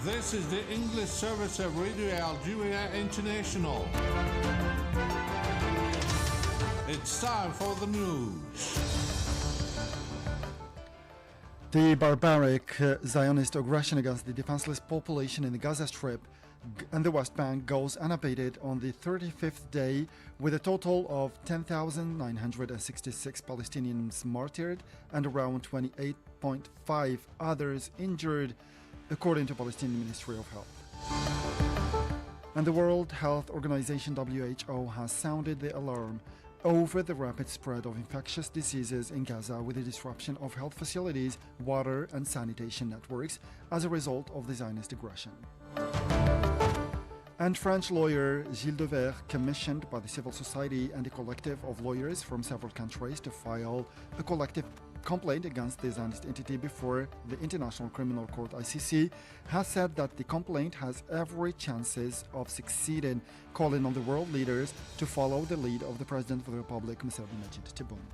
This is the English service of Radio Algeria International. It's time for the news. The barbaric Zionist aggression against the defenseless population in the Gaza Strip and the West Bank goes unabated on the 35th day, with a total of 10,966 Palestinians martyred and around 28.5 others injured, according to Palestinian Ministry of Health. And the World Health Organization WHO has sounded the alarm over the rapid spread of infectious diseases in Gaza, with the disruption of health facilities, water and sanitation networks as a result of the Zionist aggression. And French lawyer Gilles Devers, commissioned by the civil society and a collective of lawyers from several countries to file a collective complaint against the Zionist entity before the International Criminal Court ICC, has said that the complaint has every chances of succeeding, calling on the world leaders to follow the lead of the President of the Republic, Mr. Abdelmajid Tebboune.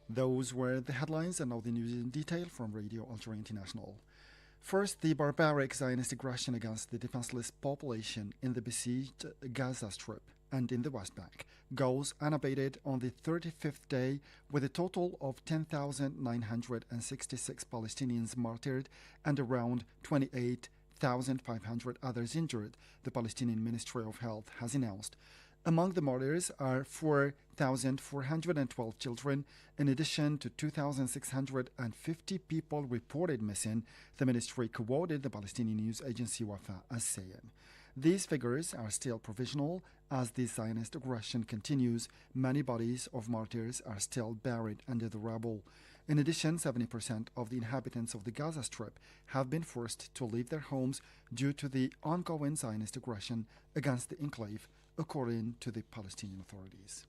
Those were the headlines, and now the news in detail from Radio Algeria International. First, the barbaric Zionist aggression against the defenseless population in the besieged Gaza Strip and in the West Bank goes unabated on the 35th day, with a total of 10,966 Palestinians martyred and around 28,500 others injured, the Palestinian Ministry of Health has announced. Among the martyrs are 4,412 children, in addition to 2,650 people reported missing, the ministry quoted the Palestinian news agency Wafa as saying. These figures are still provisional as the Zionist aggression continues. Many bodies of martyrs are still buried under the rubble. In addition, 70% of the inhabitants of the Gaza Strip have been forced to leave their homes due to the ongoing Zionist aggression against the enclave, according to the Palestinian authorities.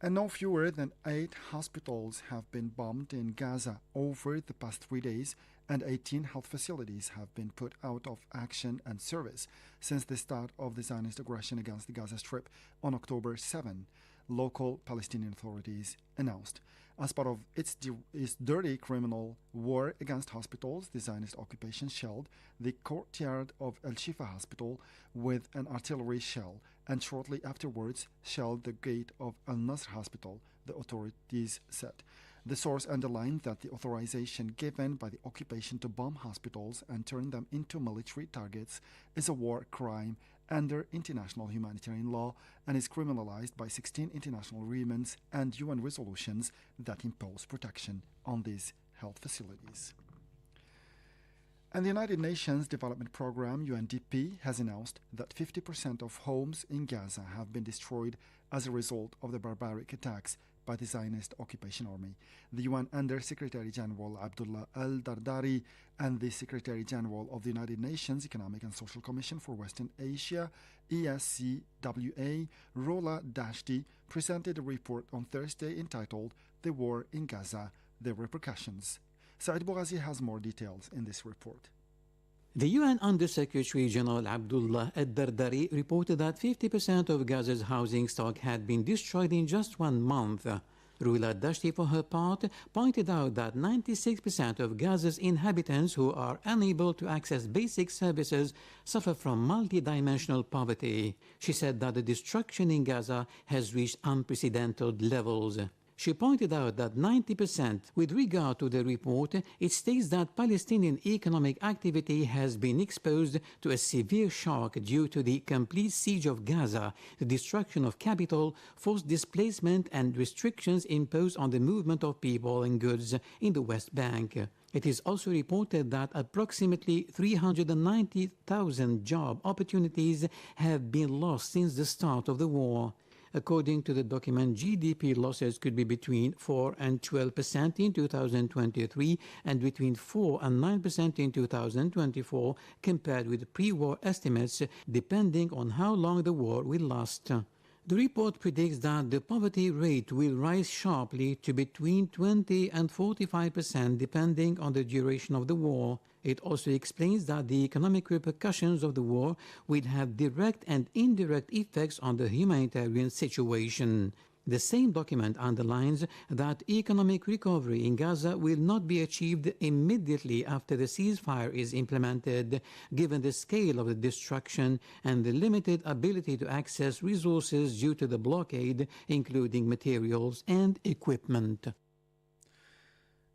And no fewer than 8 hospitals have been bombed in Gaza over the past 3 days, and 18 health facilities have been put out of action and service since the start of the Zionist aggression against the Gaza Strip on October 7, local Palestinian authorities announced. As part of its dirty criminal war against hospitals, the Zionist occupation shelled the courtyard of Al Shifa Hospital with an artillery shell, and shortly afterwards shelled the gate of Al Nasr Hospital, the authorities said. The source underlined that the authorization given by the occupation to bomb hospitals and turn them into military targets is a war crime under international humanitarian law and is criminalized by 16 international agreements and UN resolutions that impose protection on these health facilities. And the United Nations Development Programme, UNDP, has announced that 50% of homes in Gaza have been destroyed as a result of the barbaric attacks by the Zionist occupation army. The UN Under-Secretary General Abdullah Al-Dardari and the Secretary General of the United Nations Economic and Social Commission for Western Asia, ESCWA, Rola Dashti, presented a report on Thursday entitled "The War in Gaza, The Repercussions." Said Bougazi has more details in this report. The UN Under-Secretary General Abdullah Al-Dardari reported that 50% of Gaza's housing stock had been destroyed in just 1 month. Rula Dashti, for her part, pointed out that 96% of Gaza's inhabitants who are unable to access basic services suffer from multidimensional poverty. She said that the destruction in Gaza has reached unprecedented levels. She pointed out that 90%, with regard to the report, it states that Palestinian economic activity has been exposed to a severe shock due to the complete siege of Gaza, the destruction of capital, forced displacement and restrictions imposed on the movement of people and goods in the West Bank. It is also reported that approximately 390,000 job opportunities have been lost since the start of the war. According to the document, GDP losses could be between 4 and 12% in 2023 and between 4 and 9% in 2024, compared with pre-war estimates, depending on how long the war will last. The report predicts that the poverty rate will rise sharply to between 20 and 45% depending on the duration of the war. It also explains that the economic repercussions of the war will have direct and indirect effects on the humanitarian situation. The same document underlines that economic recovery in Gaza will not be achieved immediately after the ceasefire is implemented, given the scale of the destruction and the limited ability to access resources due to the blockade, including materials and equipment.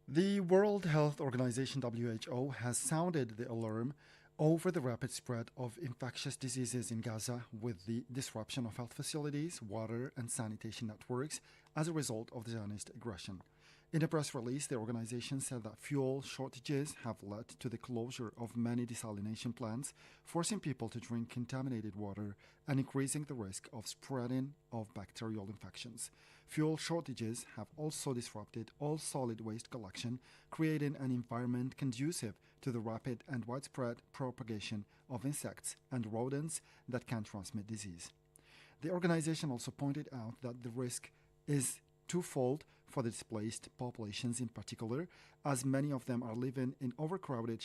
The World Health Organization (WHO) has sounded the alarm over the rapid spread of infectious diseases in Gaza with the disruption of health facilities, water, and sanitation networks as a result of the Zionist aggression. In a press release, the organization said that fuel shortages have led to the closure of many desalination plants, forcing people to drink contaminated water and increasing the risk of spreading of bacterial infections. Fuel shortages have also disrupted all solid waste collection, creating an environment conducive to the rapid and widespread propagation of insects and rodents that can transmit disease. The organization also pointed out that the risk is twofold for the displaced populations in particular, as many of them are living in overcrowded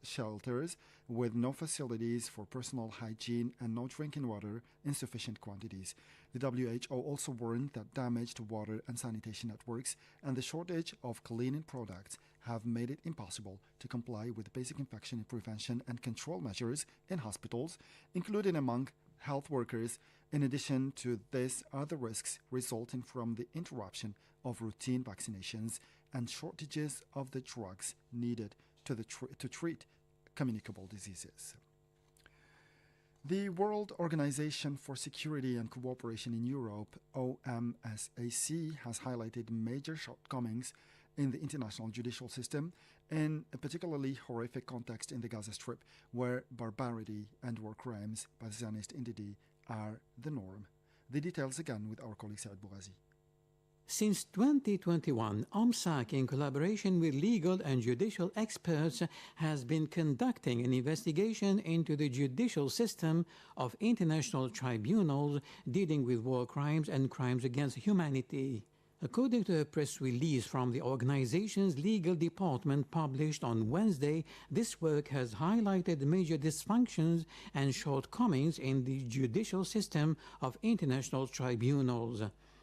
shelters with no facilities for personal hygiene and no drinking water in sufficient quantities. The WHO also warned that damaged water and sanitation networks and the shortage of cleaning products have made it impossible to comply with basic infection prevention and control measures in hospitals, including among health workers. In addition to this, other risks resulting from the interruption of routine vaccinations and shortages of the drugs needed to treat communicable diseases. The World Organization for Security and Cooperation in Europe, OMSAC, has highlighted major shortcomings in the international judicial system, in a particularly horrific context in the Gaza Strip, where barbarity and war crimes by the Zionist entity are the norm. The details again with our colleague Saad Bougazi. Since 2021, OMSAC, in collaboration with legal and judicial experts, has been conducting an investigation into the judicial system of international tribunals dealing with war crimes and crimes against humanity. According to a press release from the organization's legal department published on Wednesday, this work has highlighted major dysfunctions and shortcomings in the judicial system of international tribunals.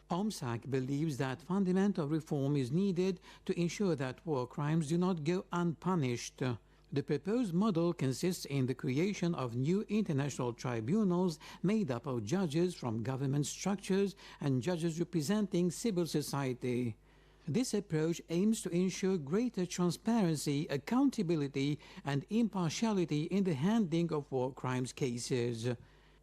OMSAC believes that fundamental reform is needed to ensure that war crimes do not go unpunished. The proposed model consists in the creation of new international tribunals made up of judges from government structures and judges representing civil society. This approach aims to ensure greater transparency, accountability, and impartiality in the handling of war crimes cases.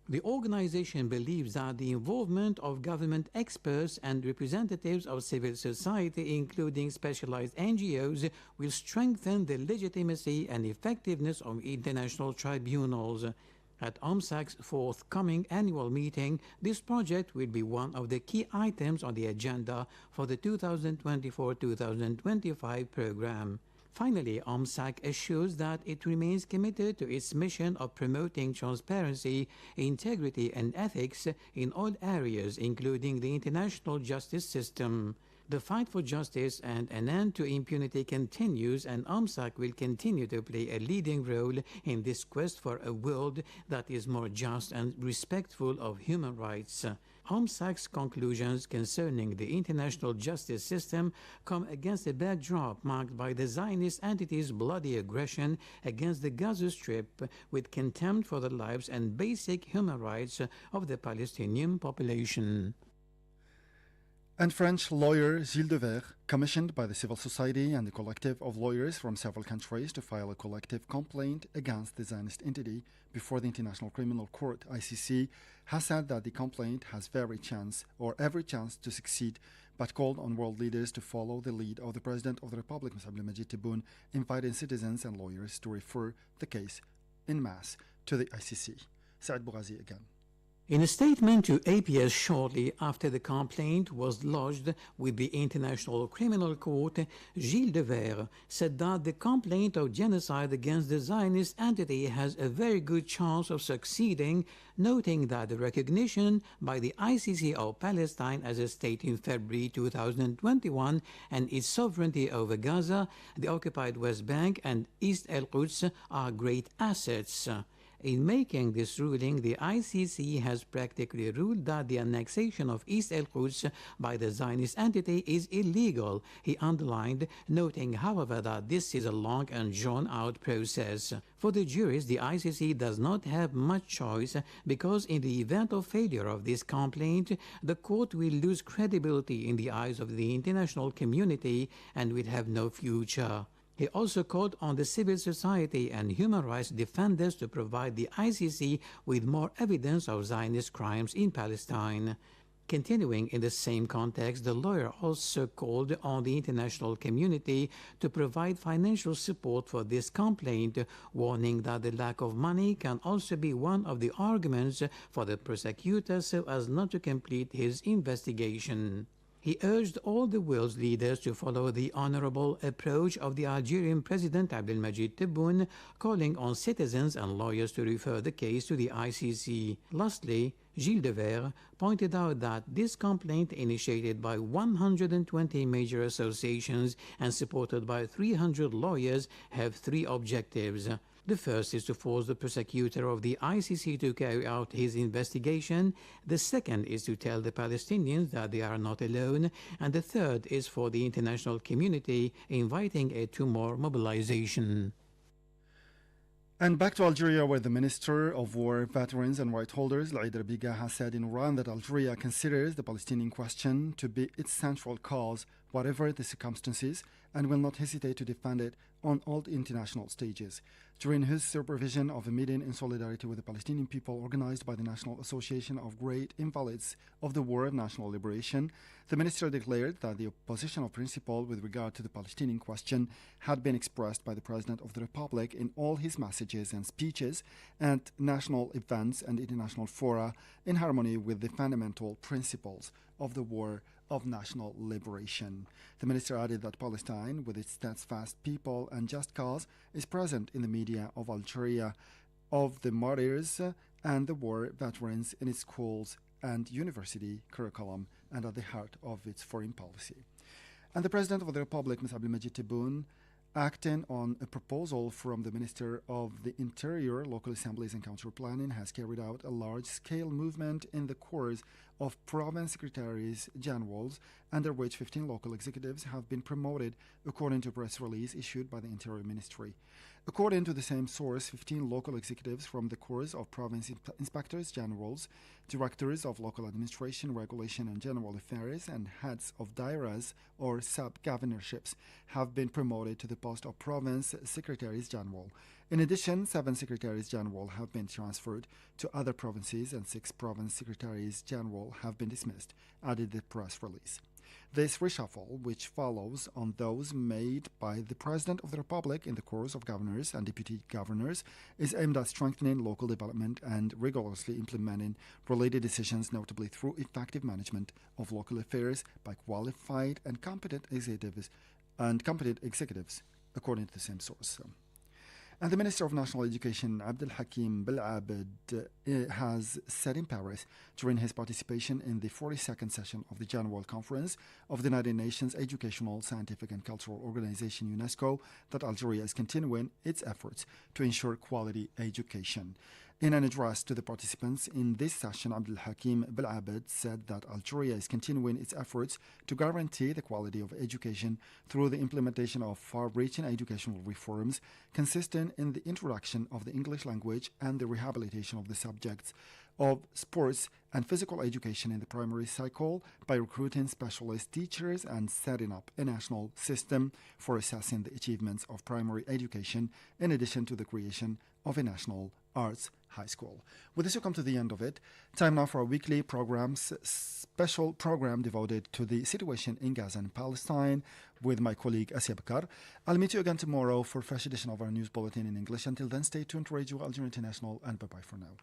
The organization believes that the involvement of government experts and representatives of civil society, including specialized NGOs, will strengthen the legitimacy and effectiveness of international tribunals. At OMSAC's forthcoming annual meeting, this project will be one of the key items on the agenda for the 2024-2025 program. Finally, OMSAC assures that it remains committed to its mission of promoting transparency, integrity, and ethics in all areas, including the international justice system. The fight for justice and an end to impunity continues, and OMSAC will continue to play a leading role in this quest for a world that is more just and respectful of human rights. OMSAC's conclusions concerning the international justice system come against a backdrop marked by the Zionist entity's bloody aggression against the Gaza Strip, with contempt for the lives and basic human rights of the Palestinian population. And French lawyer Gilles Devers, commissioned by the civil society and a collective of lawyers from several countries to file a collective complaint against the Zionist entity before the International Criminal Court, ICC, has said that the complaint has every chance to succeed, but called on world leaders to follow the lead of the President of the Republic, Mr. Abdelmadjid Tebboune, inviting citizens and lawyers to refer the case en masse to the ICC. Saad Bougazi again. In a statement to APS shortly after the complaint was lodged with the International Criminal Court, Gilles Devers said that the complaint of genocide against the Zionist entity has a very good chance of succeeding, noting that the recognition by the ICC of Palestine as a state in February 2021 and its sovereignty over Gaza, the occupied West Bank, and East al-Quds are great assets. In making this ruling, the ICC has practically ruled that the annexation of East al-Quds by the Zionist entity is illegal, he underlined, noting, however, that this is a long and drawn-out process. For the jurist, the ICC does not have much choice because in the event of failure of this complaint, the court will lose credibility in the eyes of the international community and will have no future. He also called on the civil society and human rights defenders to provide the ICC with more evidence of Zionist crimes in Palestine. Continuing in the same context, the lawyer also called on the international community to provide financial support for this complaint, warning that the lack of money can also be one of the arguments for the prosecutor so as not to complete his investigation. He urged all the world's leaders to follow the honorable approach of the Algerian President Abdelmadjid Tebboune, calling on citizens and lawyers to refer the case to the ICC. Lastly, Gilles Devers pointed out that this complaint, initiated by 120 major associations and supported by 300 lawyers, have three objectives. The first is to force the prosecutor of the ICC to carry out his investigation. The second is to tell the Palestinians that they are not alone. And the third is for the international community, inviting it to more mobilization. And back to Algeria, where the Minister of War, Veterans and Right Holders, Laïd Rabiga, has said in Iran that Algeria considers the Palestinian question to be its central cause, whatever the circumstances, and will not hesitate to defend it on all international stages. During his supervision of a meeting in solidarity with the Palestinian people organized by the National Association of Great Invalids of the War of National Liberation, the minister declared that the opposition of principle with regard to the Palestinian question had been expressed by the President of the Republic in all his messages and speeches at national events and international fora in harmony with the fundamental principles of the War of National Liberation. The minister added that Palestine, with its steadfast people and just cause, is present in the media of Algeria, of the martyrs and the war veterans in its schools and university curriculum, and at the heart of its foreign policy. And the President of the Republic, Mr. Abdelmadjid Tebboune, acting on a proposal from the Minister of the Interior, Local Assemblies and County Planning, has carried out a large-scale movement in the course of province secretaries generals, under which 15 local executives have been promoted, according to a press release issued by the Interior Ministry. According to the same source, 15 local executives from the corps of province inspectors generals, directors of local administration, regulation and general affairs, and heads of dairas or sub-governorships have been promoted to the post of province secretaries general. In addition, 7 secretaries general have been transferred to other provinces and 6 province secretaries general have been dismissed, added the press release. This reshuffle, which follows on those made by the President of the Republic in the Corps of Governors and Deputy Governors, is aimed at strengthening local development and rigorously implementing related decisions, notably through effective management of local affairs by qualified and competent executives, according to the same source. And the Minister of National Education, Abdelhakim Belabed, has said in Paris during his participation in the 42nd session of the General Conference of the United Nations Educational, Scientific and Cultural Organization, UNESCO, that Algeria is continuing its efforts to ensure quality education. In an address to the participants in this session, Abdelhakim Belabed said that Algeria is continuing its efforts to guarantee the quality of education through the implementation of far-reaching educational reforms consistent in the introduction of the English language and the rehabilitation of the subjects of sports and physical education in the primary cycle by recruiting specialist teachers and setting up a national system for assessing the achievements of primary education, in addition to the creation of a national arts high school. With this, we come to the end of it. Time now for our weekly programs, special program devoted to the situation in Gaza and Palestine with my colleague Asia Bakar. I'll meet you again tomorrow for a fresh edition of our news bulletin in English. Until then, stay tuned to Radio Algeria International, and bye-bye for now.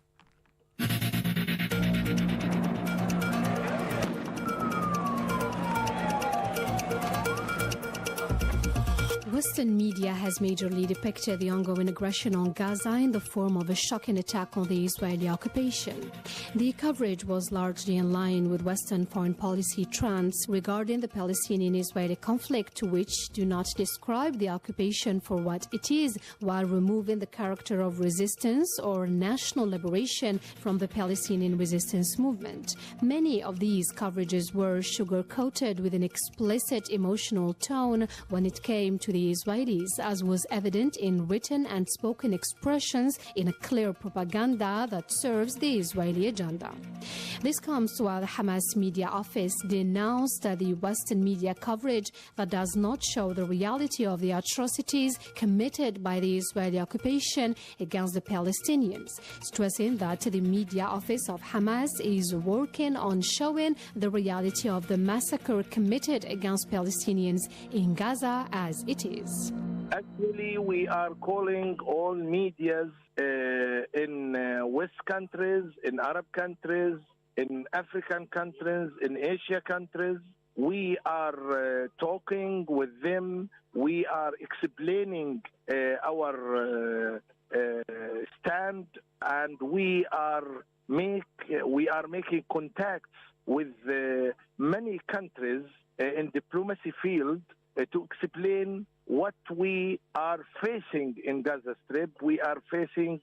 Western media has majorly depicted the ongoing aggression on Gaza in the form of a shocking attack on the Israeli occupation. The coverage was largely in line with Western foreign policy trends regarding the Palestinian-Israeli conflict, which do not describe the occupation for what it is, while removing the character of resistance or national liberation from the Palestinian resistance movement. Many of these coverages were sugar-coated with an explicit emotional tone when it came to the Israelis, as was evident in written and spoken expressions in a clear propaganda that serves the Israeli agenda. This comes while the Hamas media office denounced the Western media coverage that does not show the reality of the atrocities committed by the Israeli occupation against the Palestinians, stressing that the media office of Hamas is working on showing the reality of the massacre committed against Palestinians in Gaza as it is. Actually, we are calling all medias in West countries, in Arab countries, in African countries, in Asia countries. We are talking with them. We are explaining our stand, and we are making contacts with many countries in diplomacy field to explain what we are facing in Gaza Strip. We are facing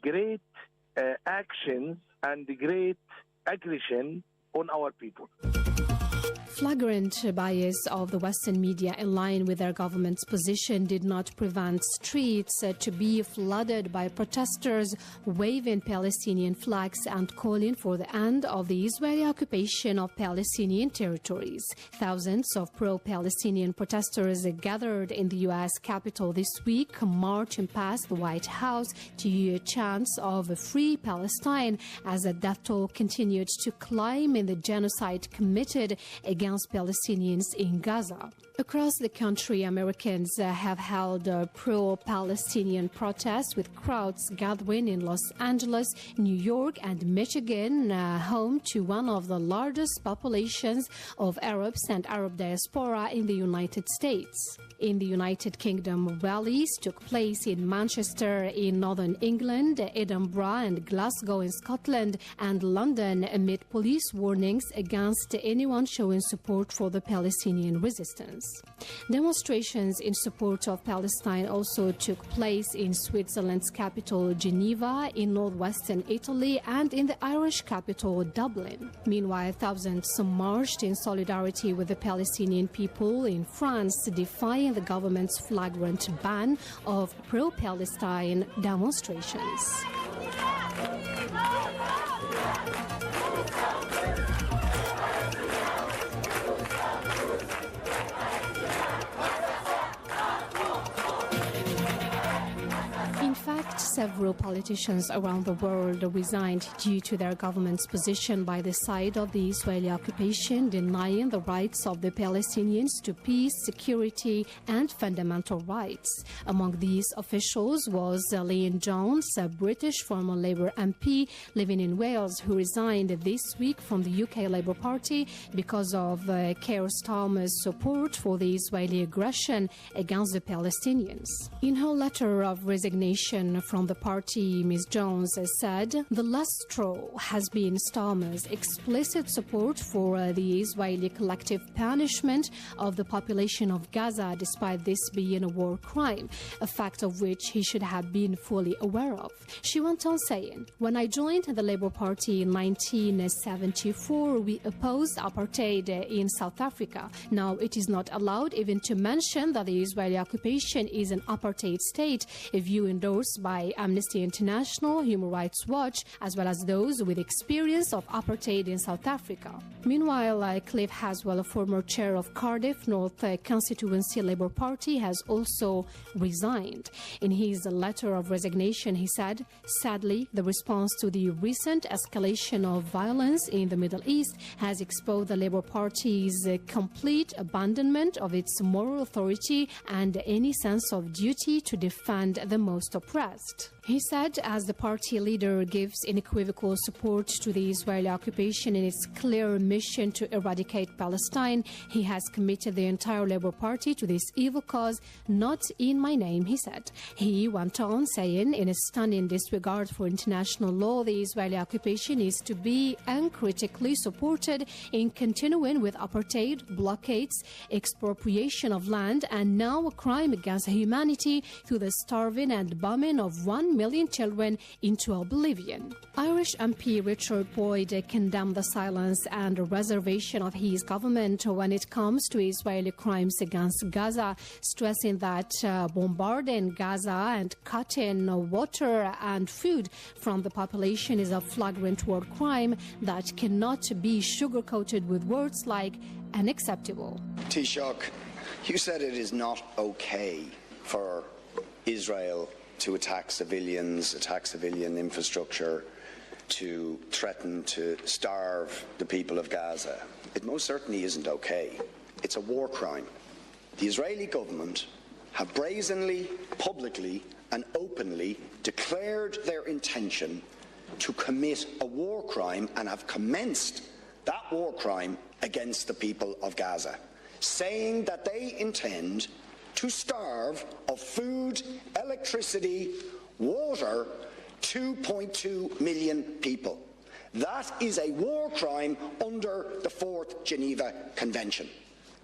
great actions and great aggression on our people. Flagrant bias of the Western media in line with their government's position did not prevent streets to be flooded by protesters waving Palestinian flags and calling for the end of the Israeli occupation of Palestinian territories. Thousands of pro-Palestinian protesters gathered in the U.S. Capitol this week, marching past the White House to hear chants of a free Palestine as the death toll continued to climb in the genocide committed against Palestinians in Gaza. Across the country, Americans have held pro-Palestinian protests with crowds gathering in Los Angeles, New York, and Michigan, home to one of the largest populations of Arabs and Arab diaspora in the United States. In the United Kingdom, rallies took place in Manchester in northern England, Edinburgh and Glasgow in Scotland, and London amid police warnings against anyone showing support for the Palestinian resistance. Demonstrations in support of Palestine also took place in Switzerland's capital, Geneva, in northwestern Italy, and in the Irish capital, Dublin. Meanwhile, thousands marched in solidarity with the Palestinian people in France, defying the government's flagrant ban of pro-Palestine demonstrations. In fact, several politicians around the world resigned due to their government's position by the side of the Israeli occupation, denying the rights of the Palestinians to peace, security, and fundamental rights. Among these officials was Liam Jones, a British former Labour MP living in Wales, who resigned this week from the UK Labour Party because of Keir Starmer's support for the Israeli aggression against the Palestinians. In her letter of resignation from the party, Ms. Jones said, "The last straw has been Starmer's explicit support for the Israeli collective punishment of the population of Gaza, despite this being a war crime, a fact of which he should have been fully aware of." She went on saying, "When I joined the Labour Party in 1974, we opposed apartheid in South Africa. Now it is not allowed even to mention that the Israeli occupation is an apartheid state, a view endorsed by Amnesty International, Human Rights Watch, as well as those with experience of apartheid in South Africa." Meanwhile, Cliff Haswell, a former chair of Cardiff North Constituency Labour Party, has also resigned. In his letter of resignation, he said, "Sadly, the response to the recent escalation of violence in the Middle East has exposed the Labour Party's complete abandonment of its moral authority and any sense of duty to defend the most oppressed." He said, as the party leader gives unequivocal support to the Israeli occupation in its clear mission to eradicate Palestine, he has committed the entire Labour Party to this evil cause, not in my name, he said. He went on saying, in a stunning disregard for international law, the Israeli occupation is to be uncritically supported in continuing with apartheid, blockades, expropriation of land, and now a crime against humanity through the starving and bombing of 1 million children into oblivion. Irish MP Richard Boyd condemned the silence and reservation of his government when it comes to Israeli crimes against Gaza, stressing that bombarding Gaza and cutting water and food from the population is a flagrant war crime that cannot be sugar-coated with words like unacceptable. Taoiseach, you said it is not okay for Israel to attack civilians, attack civilian infrastructure, to threaten to starve the people of Gaza. It most certainly isn't okay. It's a war crime. The Israeli government have brazenly, publicly and openly declared their intention to commit a war crime and have commenced that war crime against the people of Gaza, saying that they intend to starve of food, electricity, water, 2.2 million people. That is a war crime under the 4th Geneva Convention.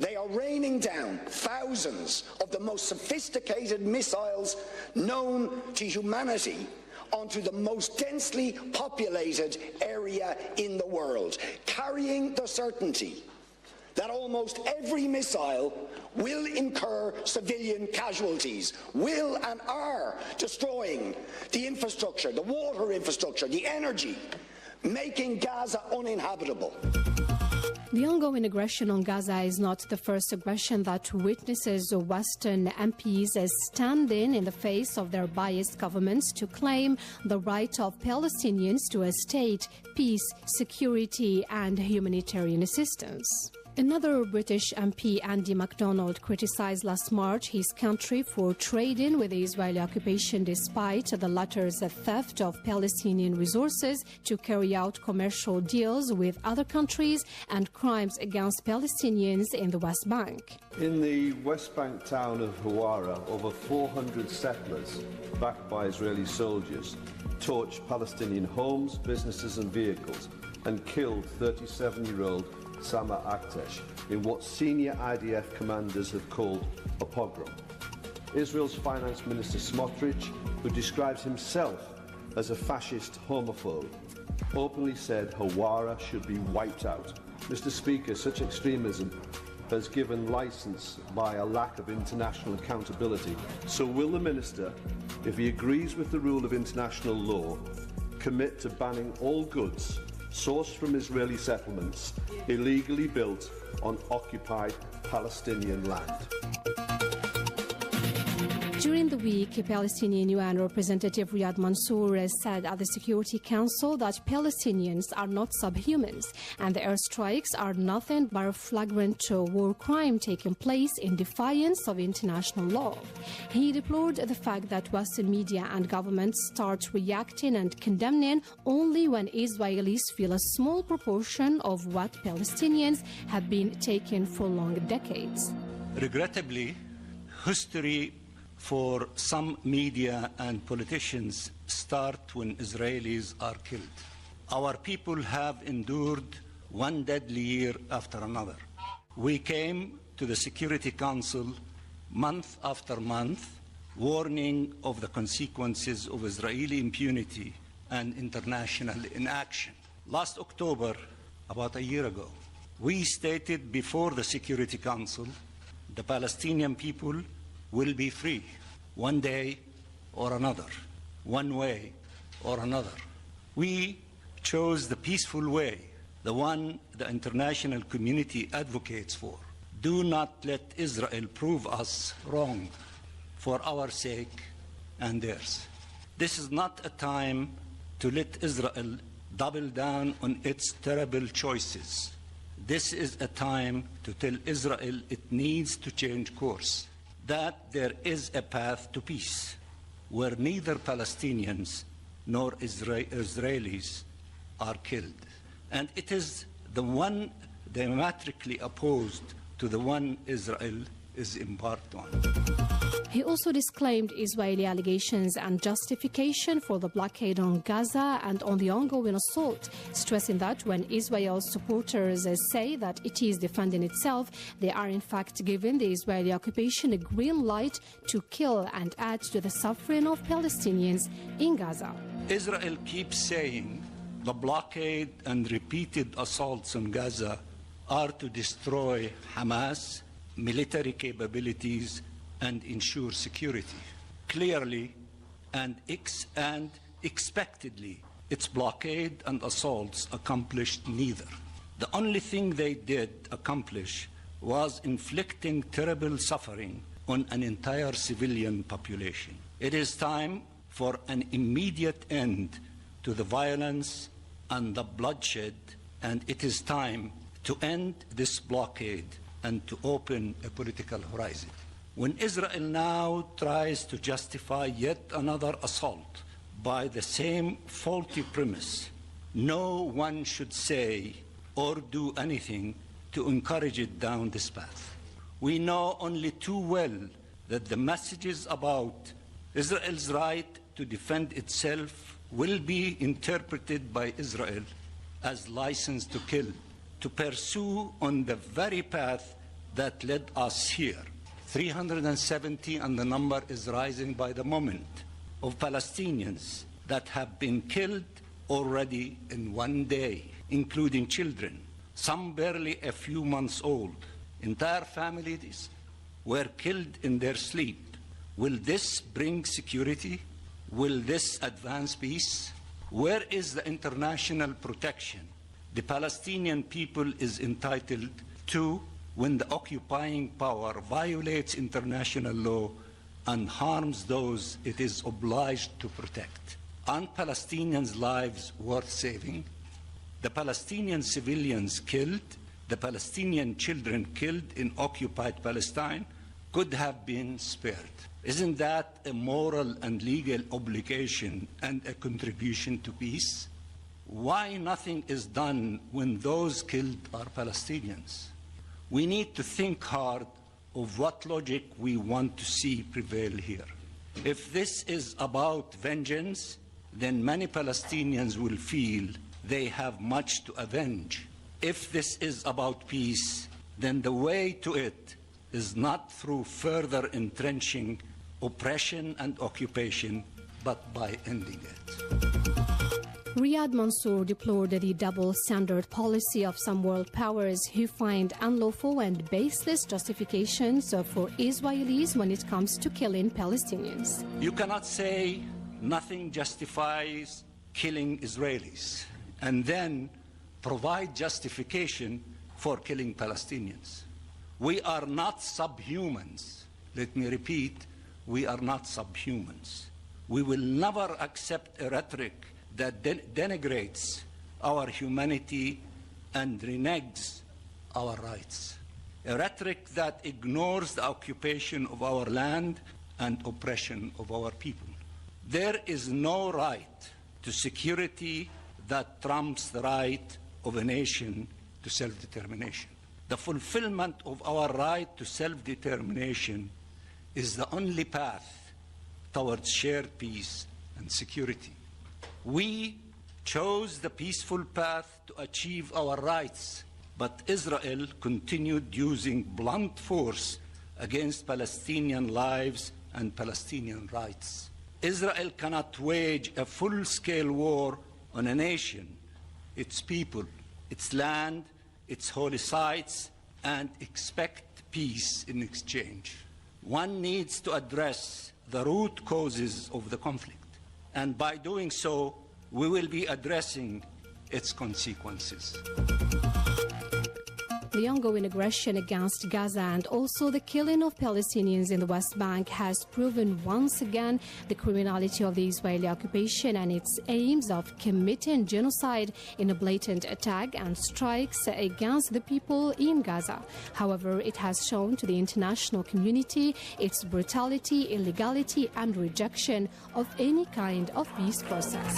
They are raining down thousands of the most sophisticated missiles known to humanity onto the most densely populated area in the world, carrying the certainty that almost every missile will incur civilian casualties, will and are destroying the infrastructure, the water infrastructure, the energy, making Gaza uninhabitable. The ongoing aggression on Gaza is not the first aggression that witnesses Western MPs as standing in the face of their biased governments to claim the right of Palestinians to a state, peace, security and humanitarian assistance. Another British MP, Andy MacDonald, criticised last March his country for trading with the Israeli occupation despite the latter's theft of Palestinian resources to carry out commercial deals with other countries and crimes against Palestinians in the West Bank. In the West Bank town of Hawara, over 400 settlers, backed by Israeli soldiers, torched Palestinian homes, businesses and vehicles and killed 37-year-old Sama Aktesh in what senior IDF commanders have called a pogrom. Israel's Finance Minister Smotrich, who describes himself as a fascist homophobe, openly said Hawara should be wiped out. Mr. Speaker, such extremism has given licence by a lack of international accountability. So will the Minister, if he agrees with the rule of international law, commit to banning all goods sourced from Israeli settlements illegally built on occupied Palestinian land? During the week, Palestinian UN Representative Riyad Mansour said at the Security Council that Palestinians are not subhumans and the airstrikes are nothing but a flagrant war crime taking place in defiance of international law. He deplored the fact that Western media and governments start reacting and condemning only when Israelis feel a small proportion of what Palestinians have been taking for long decades. Regrettably, history for some media and politicians start when Israelis are killed. Our people have endured one deadly year after another. We came to the Security Council month after month, warning of the consequences of Israeli impunity and international inaction. Last October, about a year ago, we stated before the Security Council the Palestinian people will be free one day or another, one way or another. We chose the peaceful way, the one the international community advocates for. Do not let Israel prove us wrong for our sake and theirs. This is not a time to let Israel double down on its terrible choices. This is a time to tell Israel it needs to change course, that there is a path to peace, where neither Palestinians nor Israelis are killed. And it is the one diametrically opposed to the one Israel is embarked on. He also disclaimed Israeli allegations and justification for the blockade on Gaza and on the ongoing assault, stressing that when Israel's supporters say that it is defending itself, they are in fact giving the Israeli occupation a green light to kill and add to the suffering of Palestinians in Gaza. Israel keeps saying the blockade and repeated assaults on Gaza are to destroy Hamas, military capabilities, and ensure security. Clearly and expectedly, its blockade and assaults accomplished neither. The only thing they did accomplish was inflicting terrible suffering on an entire civilian population. It is time for an immediate end to the violence and the bloodshed, and it is time to end this blockade and to open a political horizon. When Israel now tries to justify yet another assault by the same faulty premise, no one should say or do anything to encourage it down this path. We know only too well that the messages about Israel's right to defend itself will be interpreted by Israel as license to kill, to pursue on the very path that led us here. 370, and the number is rising by the moment, of Palestinians that have been killed already in one day, including children, some barely a few months old. Entire families were killed in their sleep. Will this bring security? Will this advance peace? Where is the international protection the Palestinian people is entitled to when the occupying power violates international law and harms those it is obliged to protect? Aren't Palestinians' lives worth saving? The Palestinian civilians killed, the Palestinian children killed in occupied Palestine could have been spared. Isn't that a moral and legal obligation and a contribution to peace? Why nothing is done when those killed are Palestinians? We need to think hard of what logic we want to see prevail here. If this is about vengeance, then many Palestinians will feel they have much to avenge. If this is about peace, then the way to it is not through further entrenching oppression and occupation, but by ending it. Riyad Mansour deplored the double standard policy of some world powers who find unlawful and baseless justifications for Israelis when it comes to killing Palestinians. You cannot say nothing justifies killing Israelis and then provide justification for killing Palestinians. We are not subhumans. Let me repeat, we are not subhumans. We will never accept a rhetoric that denigrates our humanity and reneges our rights. A rhetoric that ignores the occupation of our land and oppression of our people. There is no right to security that trumps the right of a nation to self-determination. The fulfillment of our right to self-determination is the only path towards shared peace and security. We chose the peaceful path to achieve our rights, but Israel continued using blunt force against Palestinian lives and Palestinian rights. Israel cannot wage a full-scale war on a nation, its people, its land, its holy sites, and expect peace in exchange. One needs to address the root causes of the conflict, and by doing so, we will be addressing its consequences. The ongoing aggression against Gaza and also the killing of Palestinians in the West Bank has proven once again the criminality of the Israeli occupation and its aims of committing genocide in a blatant attack and strikes against the people in Gaza. However, it has shown to the international community its brutality, illegality and rejection of any kind of peace process.